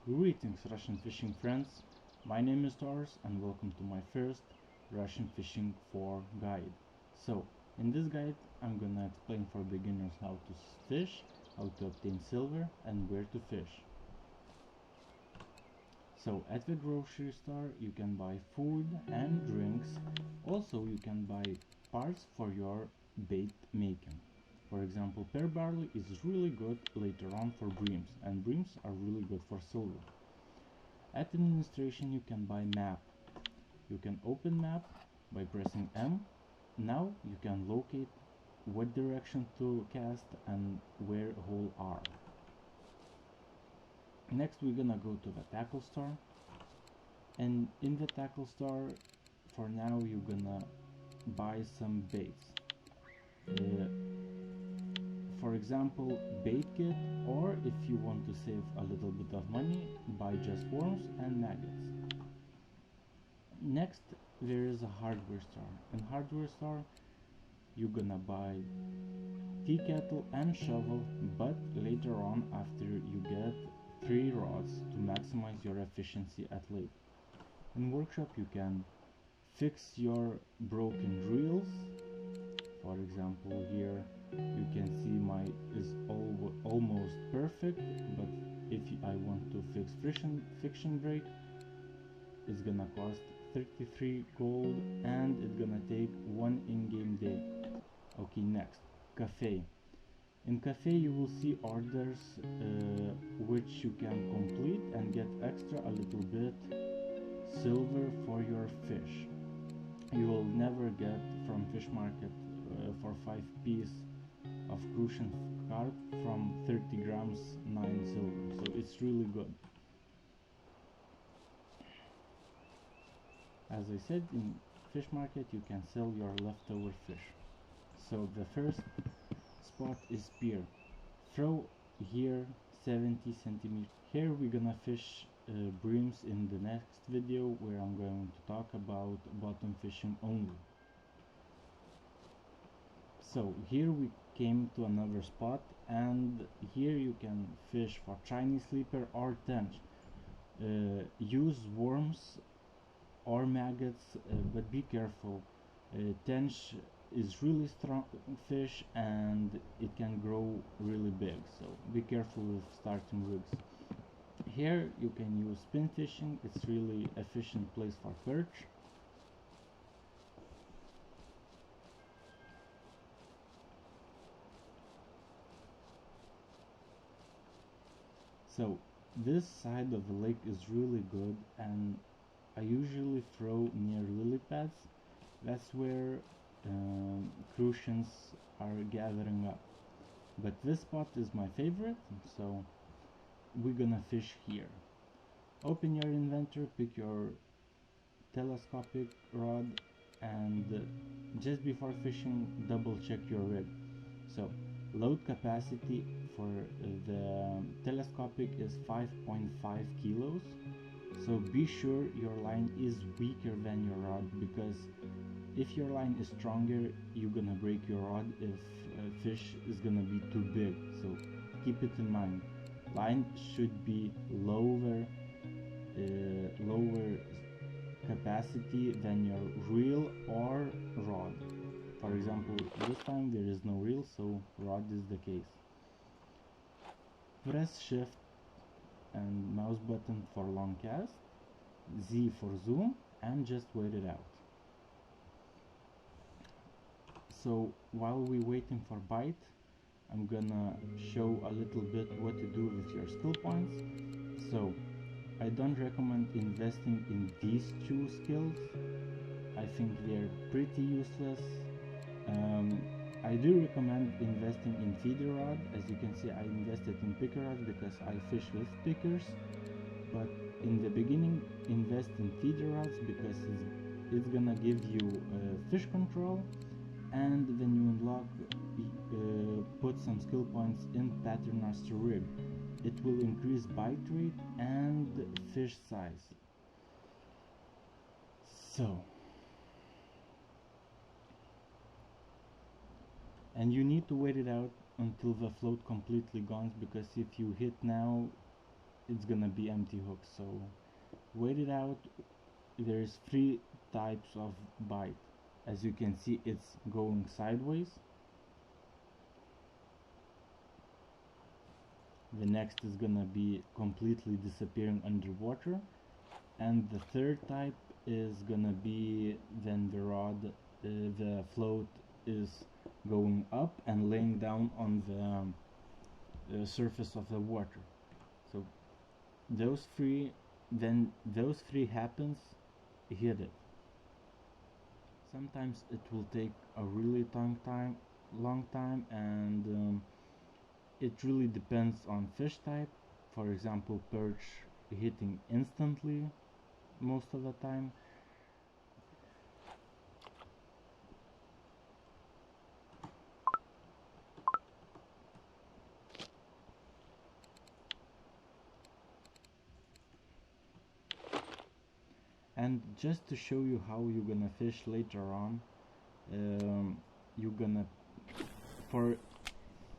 Greetings Russian fishing friends, my name is Taurus and welcome to my first Russian fishing 4 guide. So in this guide I'm gonna explain for beginners how to fish, how to obtain silver and where to fish. So at the grocery store you can buy food and drinks, also you can buy parts for your bait making. For example, pear barley is really good later on for breams, and breams are really good for silver. At administration you can buy map. You can open map by pressing M. Now you can locate what direction to cast and where hole are. Next we're gonna go to the tackle store, and in the tackle store for now you're gonna buy some baits. For example, bait kit, or if you want to save a little bit of money, buy just worms and maggots. Next, there is a hardware store. In hardware store, you're gonna buy tea kettle and shovel, but later on after you get 3 rods to maximize your efficiency at lake. In workshop, you can fix your broken reels. For example, here you can see my is almost perfect, but if I want to fix friction brake, it's gonna cost 33 gold and it's gonna take 1 in-game day. Okay, next, cafe. In cafe you will see orders which you can complete and get extra a little bit silver for your fish. You will never get from fish market for 5 piece of crucian carp from 30 grams 9 silver, so it's really good. As I said, in fish market you can sell your leftover fish. So the first spot is spear. Throw here 70 centimeters. Here we're gonna fish breams in the next video, where I'm going to talk about bottom fishing only. So here we came to another spot, and here you can fish for Chinese sleeper or tench. Use worms or maggots, but be careful. Tench is really strong fish and it can grow really big, so be careful with starting rigs. Here you can use spin fishing, it's really efficient place for perch. So this side of the lake is really good, and I usually throw near lily pads. That's where crucians are gathering up. But this spot is my favorite, so we're gonna fish here. Open your inventory, pick your telescopic rod, and just before fishing double check your rig. So load capacity for the telescopic is 5.5 kilos, so be sure your line is weaker than your rod, because if your line is stronger you're gonna break your rod if fish is gonna be too big, so keep it in mind. Line should be lower capacity than your reel or rod. For example, this time there is no reel, so rod is the case. Press shift and mouse button for long cast, Z for zoom, and just wait it out. So while we're waiting for bite, I'm gonna show a little bit what to do with your skill points. So I don't recommend investing in these 2 skills. I think they're pretty useless. I do recommend investing in feeder rod. As you can see, I invested in picker rod because I fish with pickers, but in the beginning invest in feeder rods because it's gonna give you fish control, and when you unlock, put some skill points in pattern master rig. It will increase bite rate and fish size. So, and you need to wait it out until the float completely gone, because if you hit now it's gonna be empty hook. So wait it out. There's three types of bite. As you can see, it's going sideways. The next is gonna be completely disappearing underwater, and the third type is gonna be then the rod, the float is going up and laying down on the surface of the water. So those three, then those three happens, hit it. Sometimes it will take a really long time, and it really depends on fish type. For example, perch hitting instantly most of the time. And just to show you how you're gonna fish later on, you're gonna, for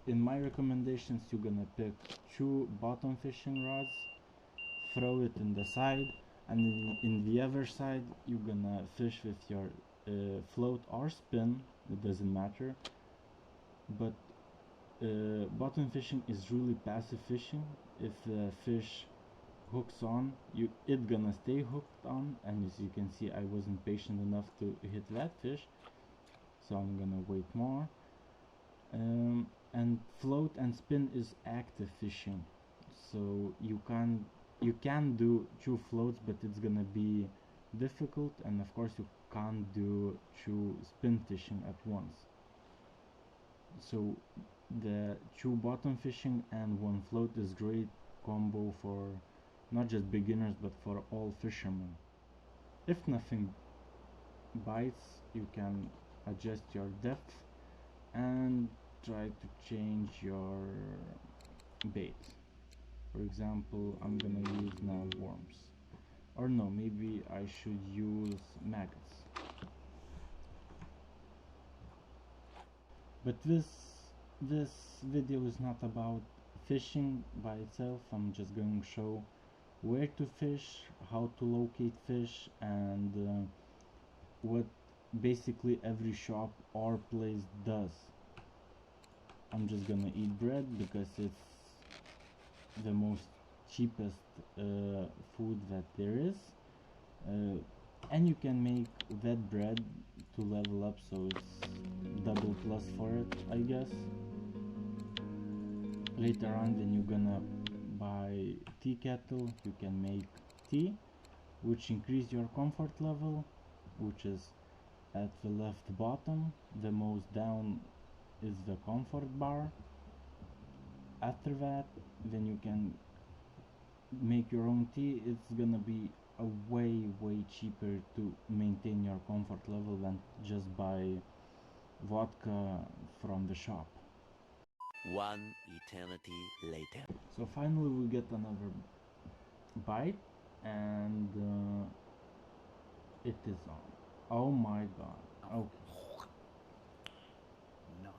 in my recommendations, you're gonna pick two bottom fishing rods, throw it in the side, and in the other side you're gonna fish with your float or spin, it doesn't matter. But bottom fishing is really passive fishing. If the fish hooks on, it's gonna stay hooked on, and as you can see, I wasn't patient enough to hit that fish, so I'm gonna wait more. And float and spin is active fishing, so you can do two floats, but it's gonna be difficult, and of course you can't do two spin fishing at once. So the two bottom fishing and one float is great combo for not just beginners but for all fishermen. If nothing bites, you can adjust your depth and try to change your bait. For example, I'm gonna use now worms, or no, maybe I should use maggots. But this video is not about fishing by itself. I'm just going to show where to fish, how to locate fish, and what basically every shop or place does. I'm just gonna eat bread because it's the most cheapest food that there is, and you can make that bread to level up, so it's double plus for it, I guess. Later on, then you're gonna buy tea kettle. You can make tea, which increase your comfort level, which is at the left bottom. The most down is the comfort bar. After that, then you can make your own tea. It's gonna be a way cheaper to maintain your comfort level than just buy vodka from the shop. One eternity later. So finally we get another bite, and it is on. Oh my god. Okay. Nice.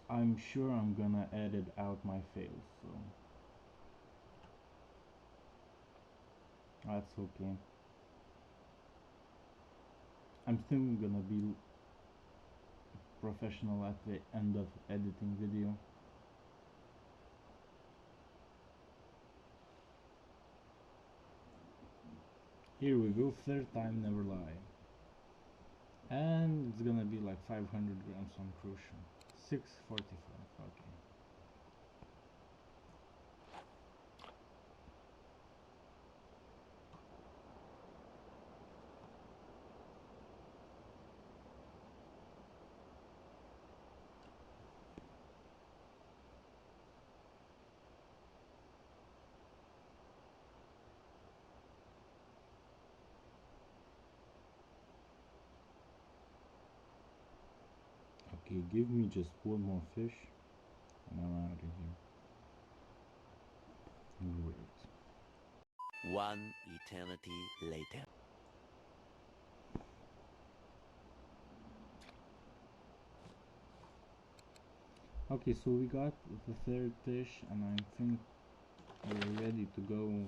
I'm sure I'm gonna edit out my fails, so that's okay. I'm still gonna be professional at the end of editing video. Here we go, third time never lie. And it's gonna be like 500 grams on crucian. 645, okay. Okay, give me just one more fish and I'm out of here. Great. One eternity later. Okay, so we got the third fish, and I think we're ready to go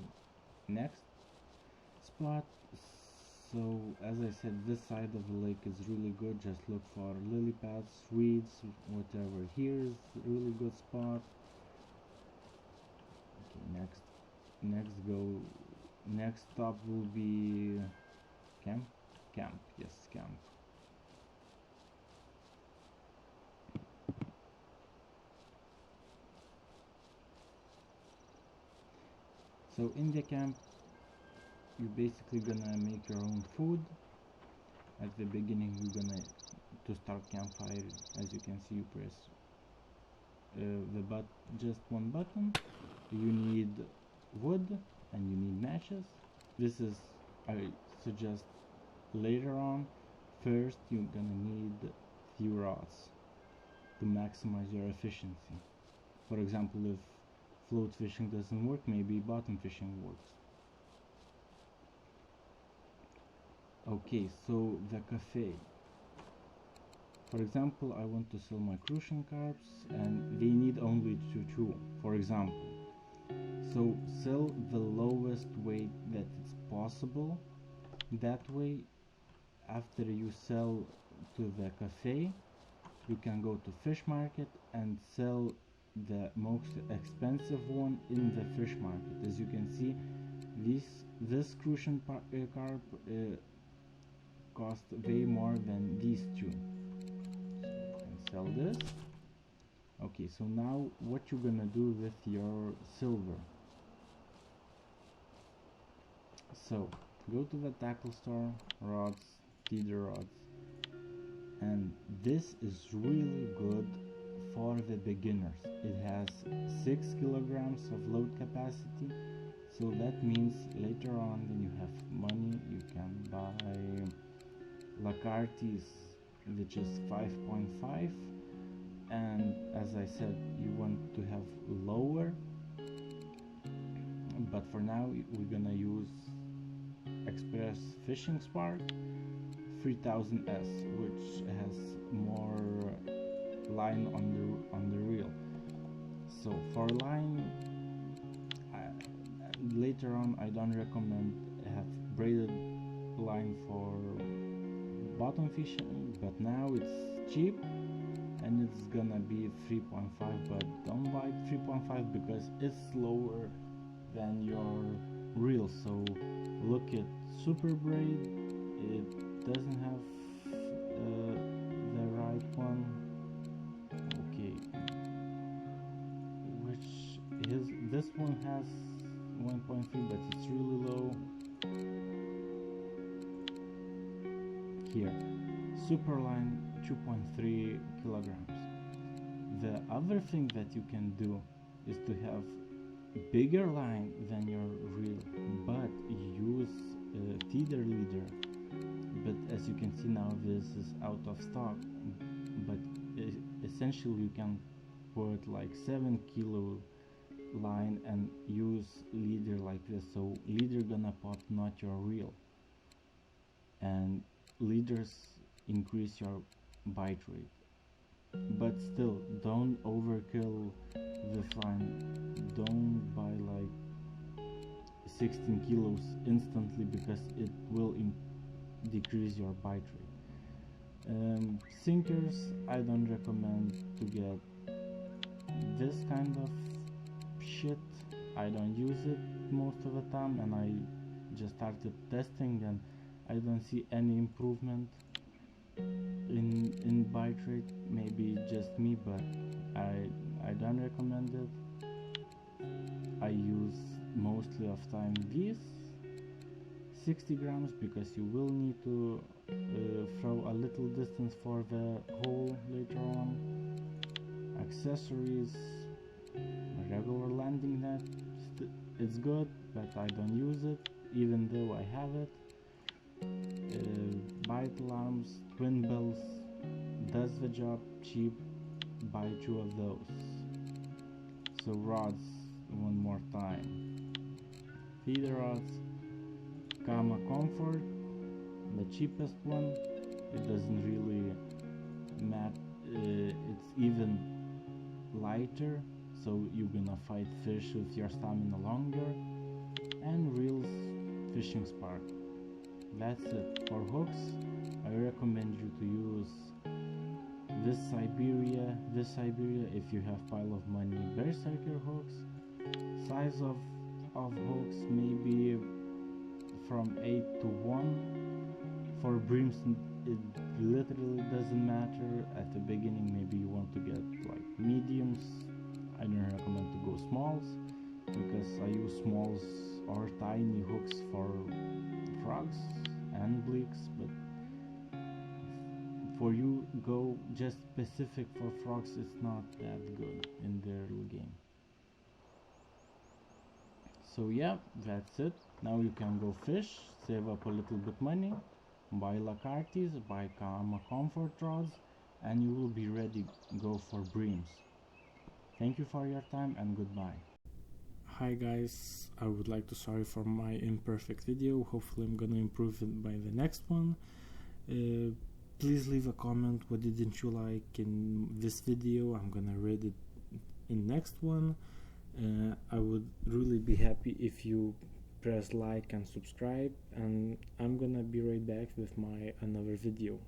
next spot. So as I said, this side of the lake is really good. Just look for lily pads, reeds, whatever. Here's a really good spot. Okay, next stop will be camp. Yes, camp. So in the camp, you're basically gonna make your own food. At the beginning, you're gonna to start campfire. As you can see, you press just one button. You need wood and you need matches. This is, I suggest, later on. First, you're gonna need few rods to maximize your efficiency. For example, if float fishing doesn't work, maybe bottom fishing works. Okay, so the cafe. For example, I want to sell my crucian carps and they need only to chew, for example. So sell the lowest weight that is possible. That way, after you sell to the cafe, you can go to fish market and sell the most expensive one in the fish market. As you can see, this crucian carp cost way more than these two. And sell this. Okay, so now what you're gonna do with your silver? So go to the tackle store, rods, feeder rods, and this is really good for the beginners. It has 6 kilograms of load capacity, so that means later on when you have money you can buy Lacartis, which is 5.5, and as I said, you want to have lower, but for now we're gonna use Express Fishing Spark 3000S, which has more line on the reel. So for line, later on I don't recommend have braided line for bottom fishing, but now it's cheap and it's gonna be 3.5, but don't buy 3.5 because it's slower than your reel. So look at Super Braid, it doesn't have the right one. Okay, which is this one has 1.3, but it's really low. Here, Superline 2.3 kilograms. The other thing that you can do is to have bigger line than your reel, but use a feeder leader. But as you can see now, this is out of stock, but essentially you can put like 7 kilo line and use leader like this. So leader gonna pop, not your reel, and leaders increase your bite rate. But still, don't overkill this line. Don't buy like 16 kilos instantly because it will decrease your bite rate. Sinkers, I don't recommend to get this kind of shit. I don't use it most of the time, and I just started testing and I don't see any improvement in bite rate. Maybe just me, but I don't recommend it. I use mostly of time these 60 grams because you will need to throw a little distance for the hole later on. Accessories, a regular landing net, it's good, but I don't use it even though I have it. Bite alarms, twin bells, does the job, cheap, buy 2 of those. So rods, one more time. Feeder rods, Kama Comfort, the cheapest one. It doesn't really matter, it's even lighter, so you're gonna fight fish with your stamina longer, and reels fishing spark. That's it. For hooks, I recommend you to use this Siberia if you have pile of money. Berserker hooks, size of hooks maybe from 8 to 1. For breams it literally doesn't matter. At the beginning maybe you want to get like mediums. I don't recommend to go smalls because I use smalls or tiny hooks for frogs and bleaks, but for you go just specific for frogs, it's not that good in the early game. So yeah, that's it. Now you can go fish, save up a little bit money, buy lacartis, buy Kama comfort rods, and you will be ready to go for breams. Thank you for your time and goodbye. Hi guys, I would like to sorry for my imperfect video. Hopefully I'm gonna improve it by the next one. Please leave a comment what didn't you like in this video. I'm gonna read it in next one. I would really be happy if you press like and subscribe, and I'm gonna be right back with my another video.